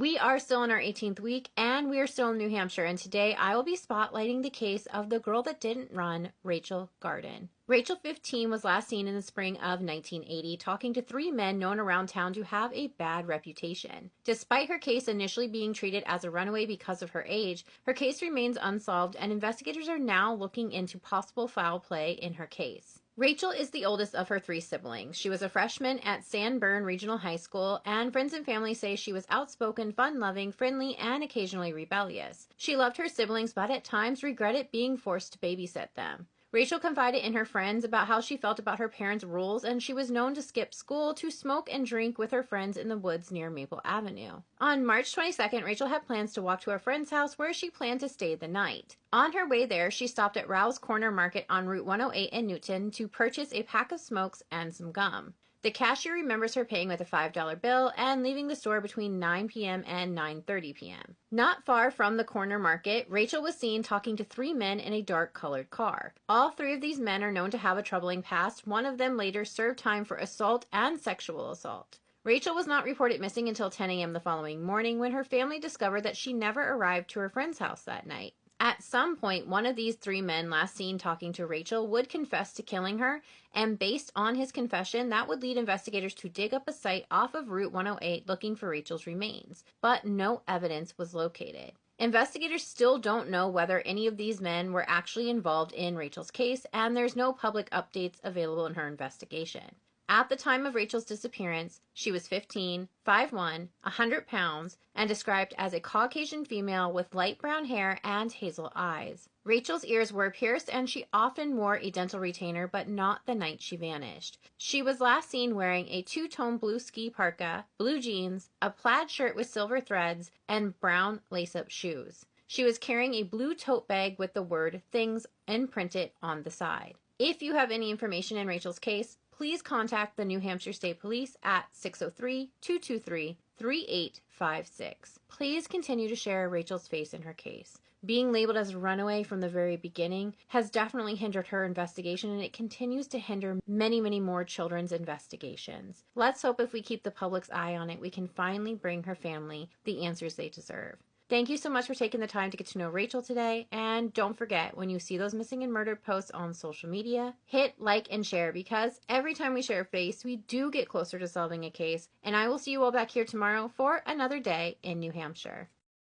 We are still in our 18th week, and we are still in New Hampshire, and today I will be spotlighting the case of the girl that didn't run, Rachael Garden. Rachael, 15, was last seen in the spring of 1980 talking to three men known around town to have a bad reputation. Despite her case initially being treated as a runaway because of her age, her case remains unsolved, and investigators are now looking into possible foul play in her case. Rachael is the oldest of her three siblings. She was a freshman at Sanborn Regional High School, and friends and family say she was outspoken, fun-loving, friendly, and occasionally rebellious. She loved her siblings, but at times regretted being forced to babysit them. Rachael confided in her friends about how she felt about her parents' rules, and she was known to skip school to smoke and drink with her friends in the woods near Maple Avenue. On March 22nd, Rachael had plans to walk to a friend's house where she planned to stay the night. On her way there, she stopped at Rouse Corner Market on Route 108 in Newton to purchase a pack of smokes and some gum. The cashier remembers her paying with a $5 bill and leaving the store between 9 p.m. and 9:30 p.m. Not far from the corner market, Rachael was seen talking to three men in a dark-colored car. All three of these men are known to have a troubling past. One of them later served time for assault and sexual assault. Rachael was not reported missing until 10 a.m. the following morning, when her family discovered that she never arrived to her friend's house that night. At some point, one of these three men last seen talking to Rachael would confess to killing her, and based on his confession, that would lead investigators to dig up a site off of Route 108 looking for Rachael's remains, but no evidence was located. Investigators still don't know whether any of these men were actually involved in Rachael's case, and there's no public updates available in her investigation. At the time of Rachael's disappearance, she was 15, 5'1", 100 pounds, and described as a Caucasian female with light brown hair and hazel eyes. Rachael's ears were pierced, and she often wore a dental retainer, but not the night she vanished. She was last seen wearing a two-tone blue ski parka, blue jeans, a plaid shirt with silver threads, and brown lace-up shoes. She was carrying a blue tote bag with the word "Things" imprinted on the side. If you have any information in Rachael's case, please contact the New Hampshire State Police at 603-223-3856. Please continue to share Rachael's face in her case. Being labeled as a runaway from the very beginning has definitely hindered her investigation, and it continues to hinder many, many more children's investigations. Let's hope if we keep the public's eye on it, we can finally bring her family the answers they deserve. Thank you so much for taking the time to get to know Rachael today, and don't forget, when you see those missing and murdered posts on social media, hit like and share, because every time we share a face, we do get closer to solving a case, and I will see you all back here tomorrow for another day in New Hampshire.